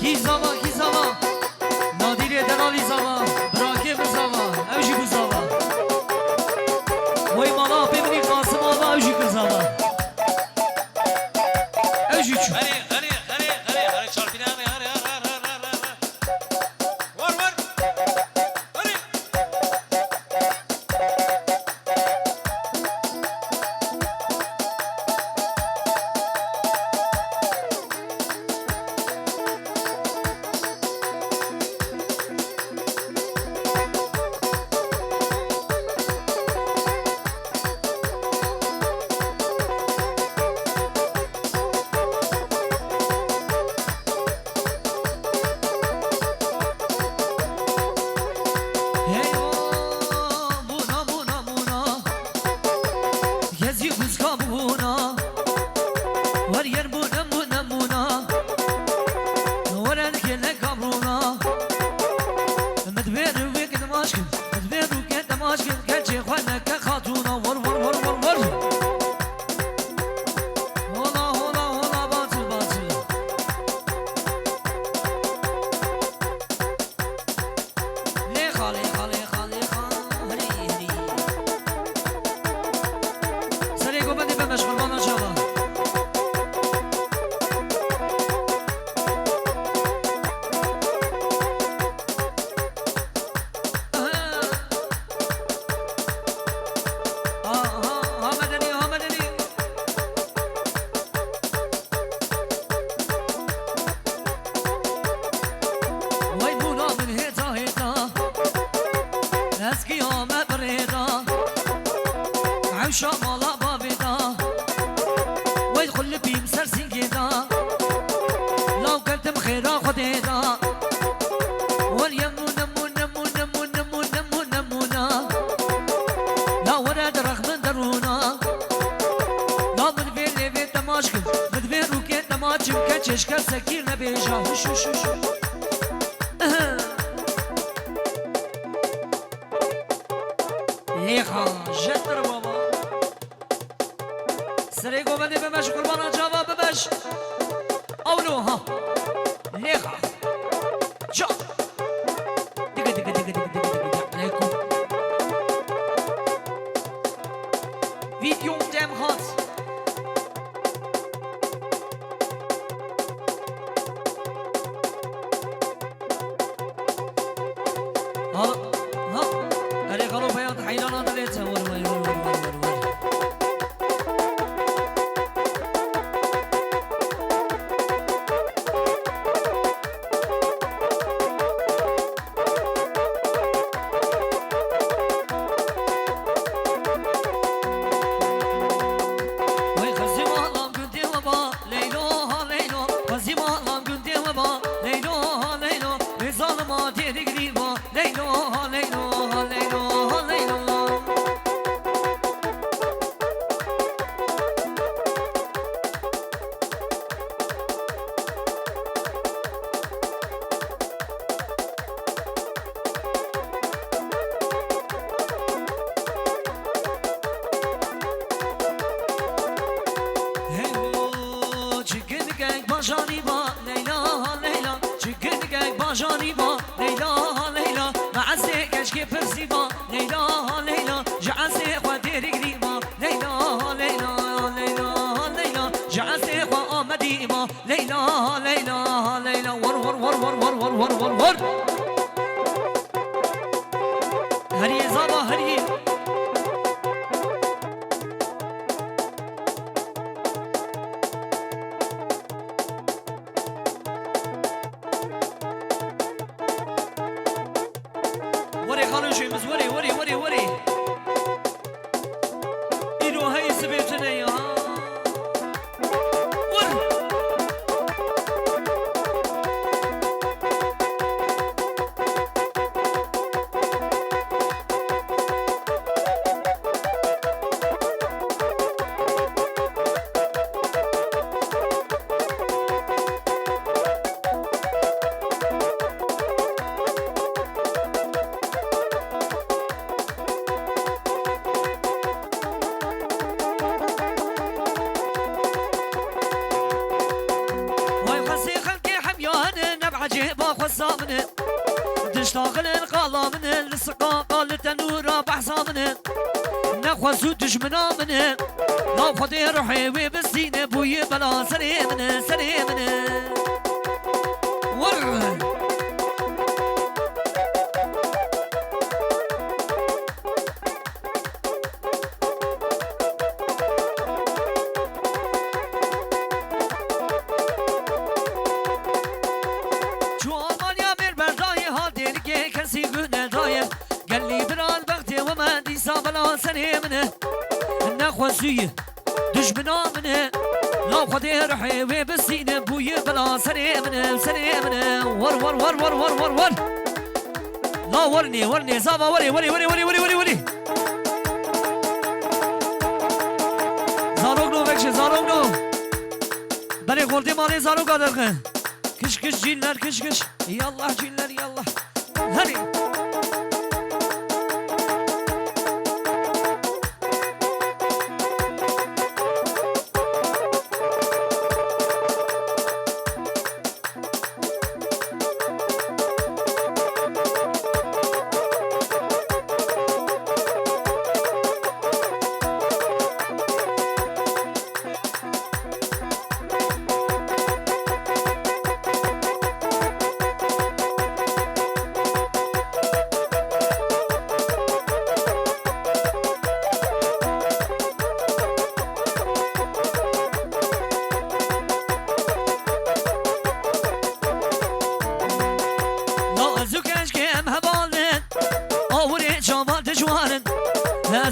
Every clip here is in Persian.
کی زما نادیر دلالی زما براکه بزما اوجی بزما وای مالا ببینی قاسم آقا اوجی بزما اوجی چو چشکر سکیر نبیجا شو شو شو لیخا جتر بابا سری گوبندی بمش قربانا جواب بمش اولو ها لیخا جا دیگه دیگه دیگه دیگه دیگه لیکو ویدیوم دم هات عجيب خصامنا تشتغل القلامنا للسقاقة للتنورة بحصامنا نخوصو دشمنا منا لا خدي روحي وبسينا بوي بلا سليمنا سليمنا ور سليمنا نخوصي دشمنا منه لا خدي روحي وبسينا بوي بلا سليمنا سليمنا ور ور ور ور ور ور ور لا ورني ورني زابا وري وري وري وري وري وري وري زاروغنو بكش زاروغنو بني قلتي مالي زاروغ قدرخن كش كش جينler كش كش يلا جينler يلا هني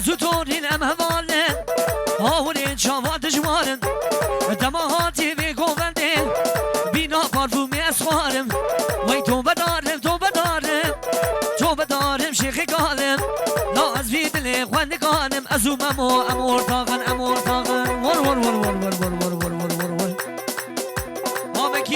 زوتورين ام هوالن آورین شاوات جوارن دماهاتی بی گوندن بینا پارفومی اسخارم وی تو بدارم تو بدارم شیخ قالم لا از بیدل خواندگانم از امور تاغن ور ور ور ور ور ور ور ور ور ور ور هامکی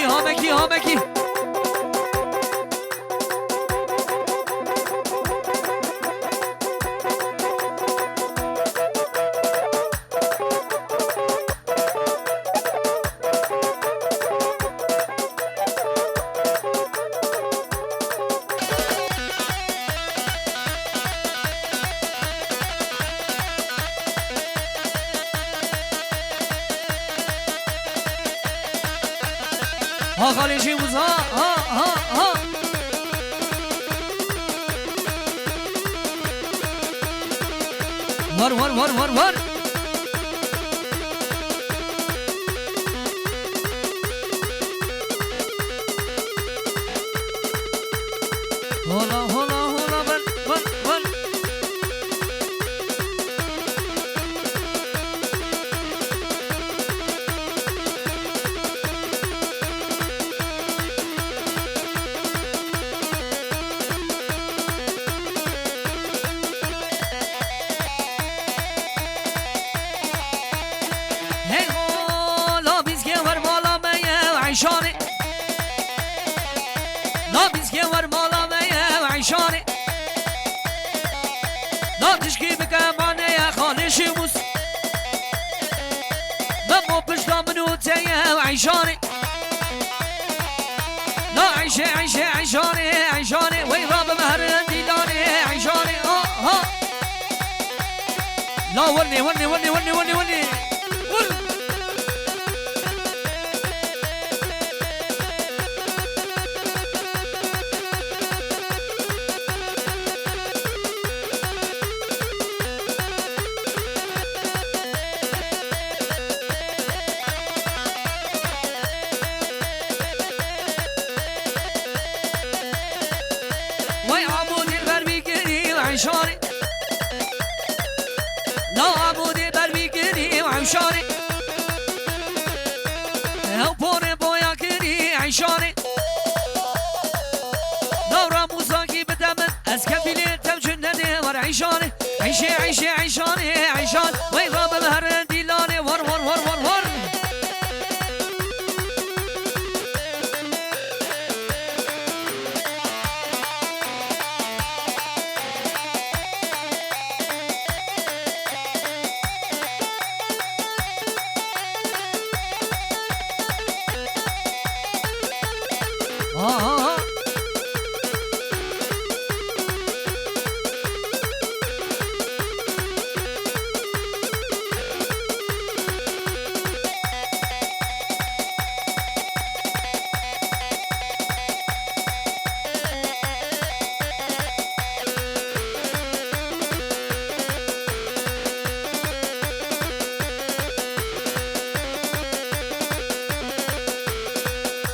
ها خالیشی موز ها ور هولا ور عيشاني لا بيسكي ور مالا ميا وعيشاني لا تشكي بكمان يا خالي شموس مو بشتا منوتيا وعيشاني لا عيشاني وي راب مهر ديداني عيشاني ها لا ورني عيشاني لا عبودي بربيكني وعيشاني هاو بوني بويا كني عيشاني دورا موساكي بدمن اسكفيلي تمشن ندي ور عيشاني عيشاني وي غاب الهر ديلاني ور آه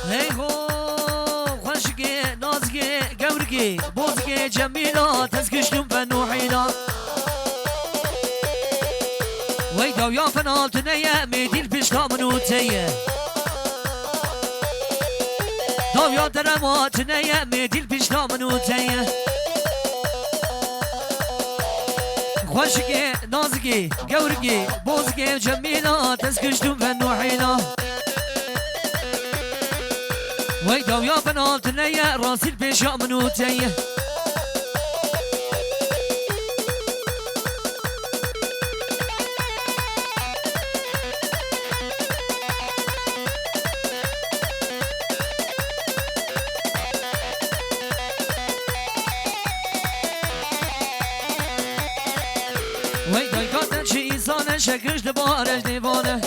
هی هو خوشگی نازگی گورگی بوزگی جمیلا تزگشتم فنوحینا وی داویا فنالتنیه میدیل پیشتا منوتیه داویا درماتنیه میدیل پیشتا منوتیه خوشگی نازگی گورگی بوزگی جمیلا تزگشتم فنوحینا وی داویا فنالتنیه راسیل پیشتا منوتیه وی دایکاتن چی انسانه شکرش دبارش دیوانه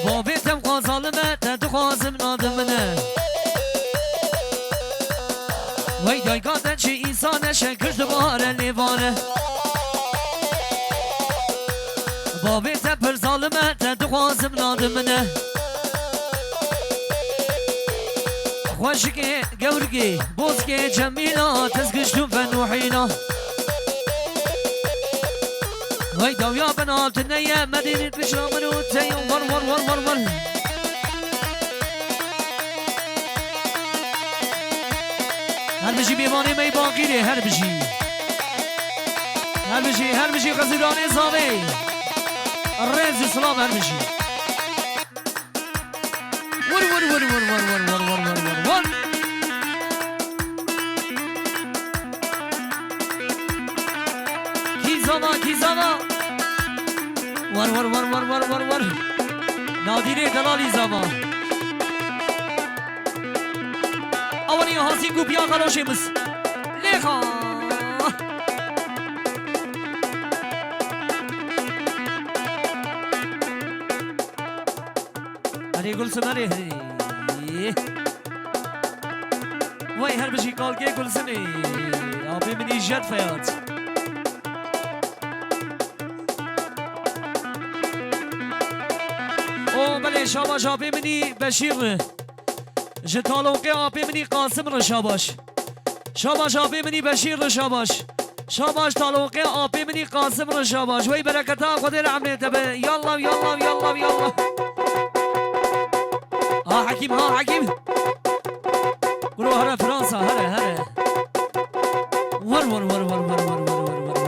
با بیتم خوازالمه تدو خوازم نادمنه وی دایکاتن چی انسانه شکرش دباره لیوانه با بیتم پر ظالمه تدو خوازم نادمنه خوشگی گورگی بوزگی جمیلا تزگشتم فنوحینا وی داویا بنالتنیه مدینه پیشنا منوتیه ور ور ور ور ور هر بشی بیمانی می باقیره هر بشی هر بشی قصیرانه زاوی رز اسلام هر بشی ور ور ور ور ور ور ور ور ور ور ور کی زما ور ور ور ور ور ور ور نادیره دلالی زما اولی حاسی کو بیا خلاشمز لیخا هری گل سنره وای هر بشی کال که گل سنه آبی منی جد فیاد او بله شاباش آبی منی بشیر جتالوقی آبی منی قاسم رو شاباش شاباش آبی منی بشیر رو شاباش شاباش تالوقی آبی منی قاسم رو شاباش وی برکتا خودی رحمه تبه یالله یالله یالله یالله ها حکیم ها حکیم گروه هره فرانسا هره ور ور ور ور ور ور ور ور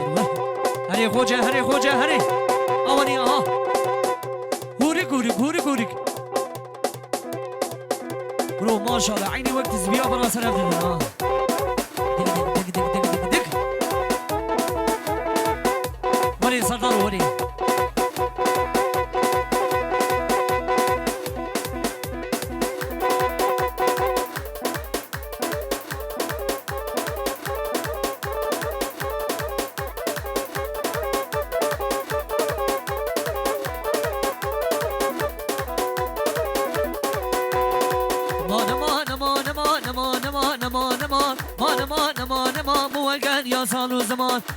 ور ور هره خوجه هره آوانی آها هوریک برو ماشاءالله عینی وقت زبیا برا سر افدن ها دک ولی سردار ولی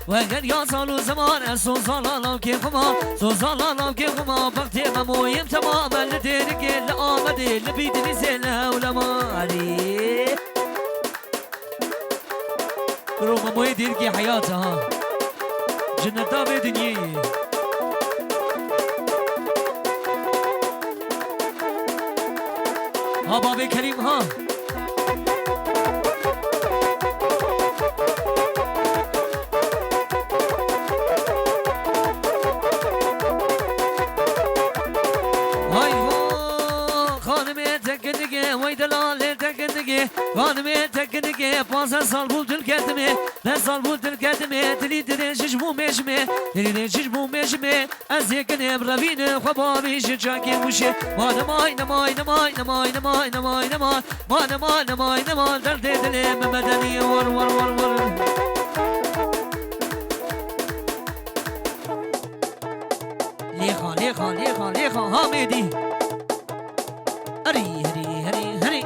وگر یا سالو زمان سوزالا که خما سوزالا که خما وقتی ممویم تماما لديرك لآمدي لبيدني زينها ولما علي رو مموي ديركي حياتها جنتا بدنيا ها بابي كريم ها tekindigi Vay delale tekindigi Kanime tekindigi Pazar sal buldun kendimi Ben sal buldun kendimi Dili dirençiş bu meşmi Dili dirençiş bu meşmi Az yekinim ravini Khababi şıçaki muşi Manam aynam aynam aynam aynam aynam aynam Manam aynam aynam Dert edilim medeni var var var var ليخا ليخا ليخا هاميدي هري هري هري هري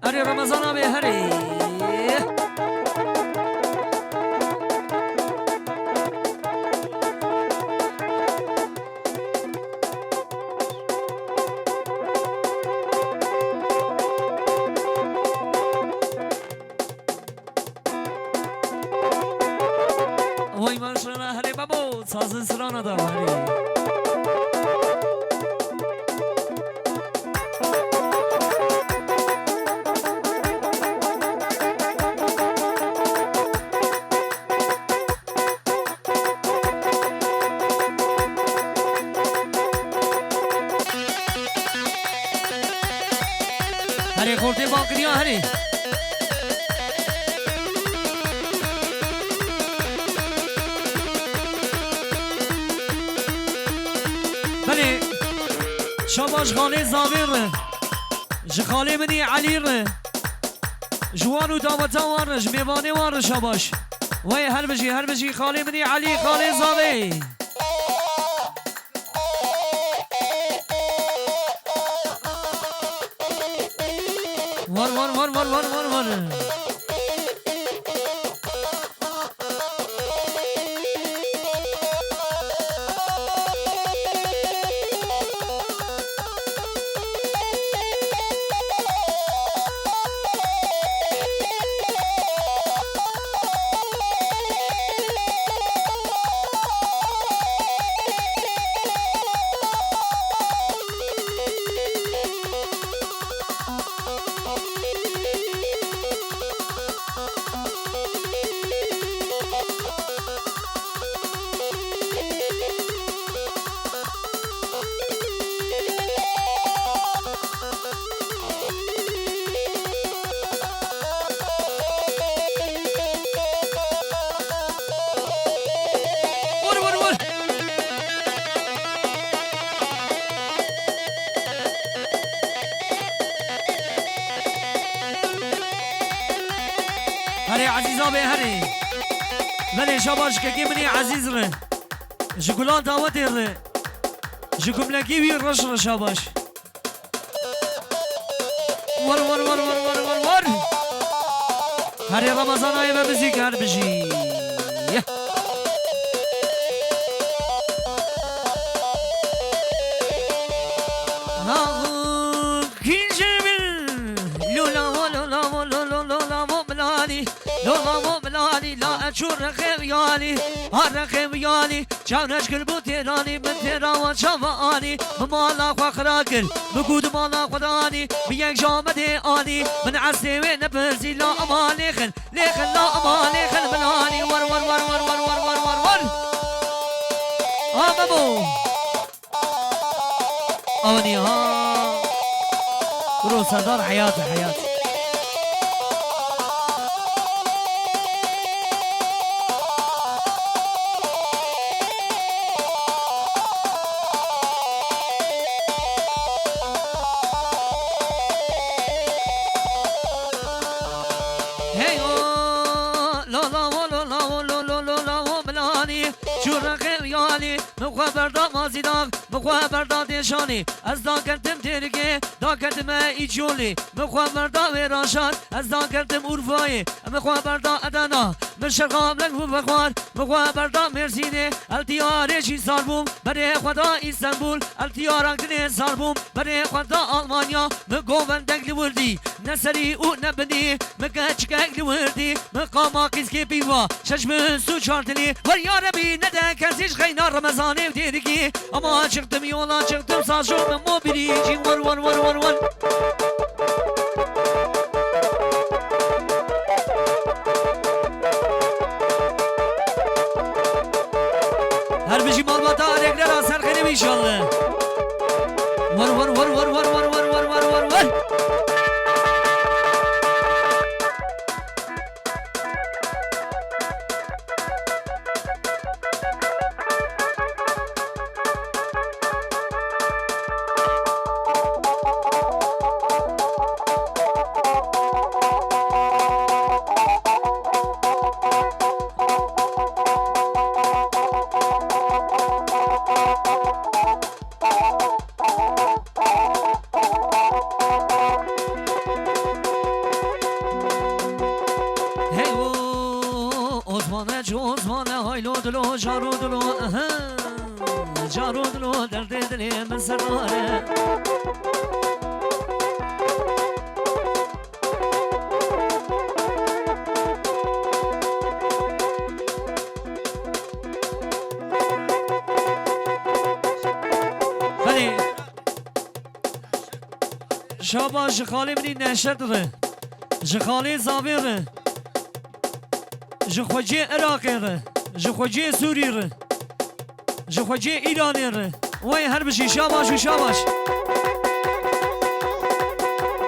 هري رمضان أبي هري وای ماشاءالله هری بابا ساز سرانه دار هری خورده باقی هری بله شاباش خاله زاویر خاله منی علی جوان و دامتا وارش میوانه وارش شاباش وای هر بجی خاله منی علی خاله زاوی وار وار وار وار وار وار وار هري عزيزة بي هري بلي شاباش كي مني عزيز ره جوكولان داوتي ره جوكم لكي بي رش شاباش ور ور ور ور ور ور ور هري رمضان اي بمزيك هر بجي لولا مو بلالي لا أشور خيالي هر خيالي شاونش كل بوتيراني من تيران شافاني مالا خراكل بقود مالا خداني بيك جامدي اني من عسي وين برزي لا امالي خل ليخل لا امالي خل بلاني ور ور ور ور ور ور ور ور ور بابو اوني ها روح سردار حياتي حياتي مخبر دا مازیداغ مخبر دا دیشانی از دا کردم ترگه دا کردم ایجولی مخبر دا ویراشان از دا کردم اورفای مخبر دا ادنا من شرقام لنگ و بخوار مخبر دا مرسینه التیاره چی ساربوم برای خدا استانبول التیاره کنه ساربوم برای خدا آلمانیا مگوون دنگلی وردی نسری او نبنی مگچ کگلی وردی مقاما کسکی بیوا ششم سو چارتلی ور یاربی نده کسیش خینا رمضانه دیدگی اما çıktım yola çıktım sağ şuradan mı biricim var var var var var her bir şey malbata rekler asar kere inşallah درد دلی من سراره بله شابا جخالی منی نشد ره جخالی زاوی ره جخوجی عراقی ره جخوجی سوری ره جخوجی ایرانی ره وای هر بشی شاباش و شاباش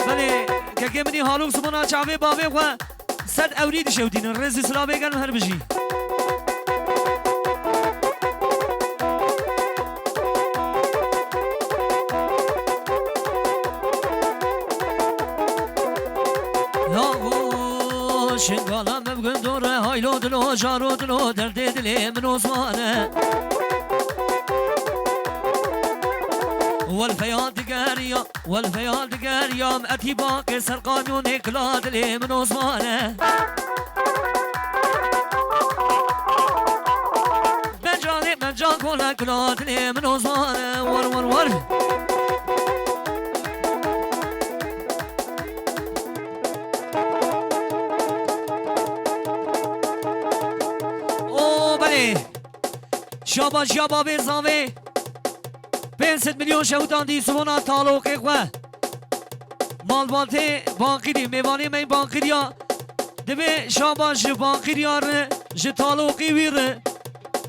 بله که منی حالوک سمونا چاوی باوی و صد اوری دشو دین رزی سلابه گرم هر بشی شنگالا مبگن دوره هایلو دلو جارو دلو درد دلی من عثمانه والفيال دقاريا والفيال دقاريا مأتي باقي سرقانيون اكلا دلي من عثمانه مجان كولا كلا دلي من عثمانه ور ور ور شاباش یا بابی زاوی 500 میلیون شهودان دی سوانا تعلق خواه مالباته بانکی دی میوانی می بانکی دیا دبی شاباش بانکی دیا ره جه تعلقی ویره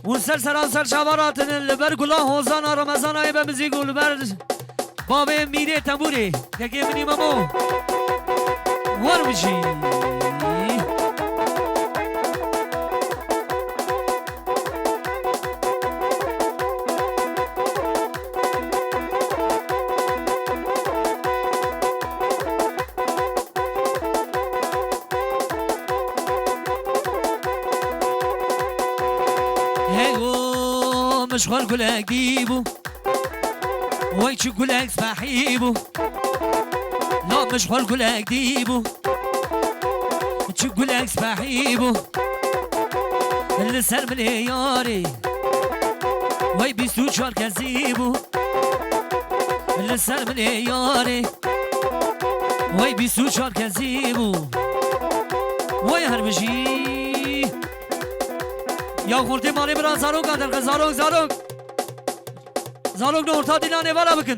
اون سر شواراتن لبر گلا حوزانا رمزانا ای بمزیگو لبر بابی میره تنبوری که منی ممو ور بشی مشغل قولك ديبو ويتشو قولك صاحيبو لا مشغل قولك ديبو تشو قولك صاحيبو اللي سر من ياري وي بيسو شوال كذيبو اللي سر من ياري وي بيسو شوال كذيبو وي هربجي یا خورده مالی برا زاروگ آدل زاروگ نورتا دیلانه والا بکن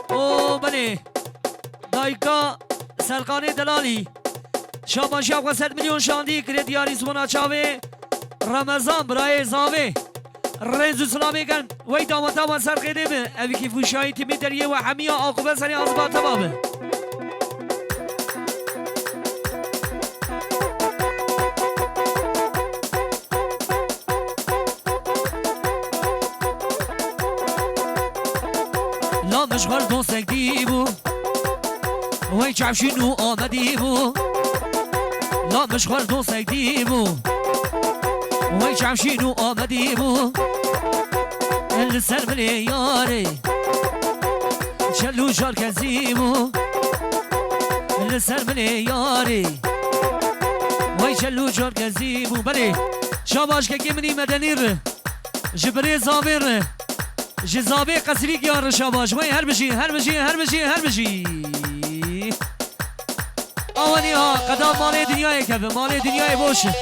او بله دایکا سرقانی دلالی شاباش یا 100 میلیون شاندی کرد یاری سمونا چاوه رمضان برای زاوه رنزو سلامی کن وی دامتا سر خیده به اوی که فوشایی تیمی دریه و همیا آقوبه سری آزبا تمامه لا مشغل دوستک دیبو وی چفشینو آمدی بو لا مشغل دوستك ديبو ويش عمشينو آمديبو اللي سر من ياري شلو شار كزيبو اللي سر من ياري ويشلو شار كزيبو بلي شاباش كمني مدنير جبري زابير جزابي قصريك يار شاباش وي هربشي اولي ها قدام مال دنیای کبه مال دنیای باشه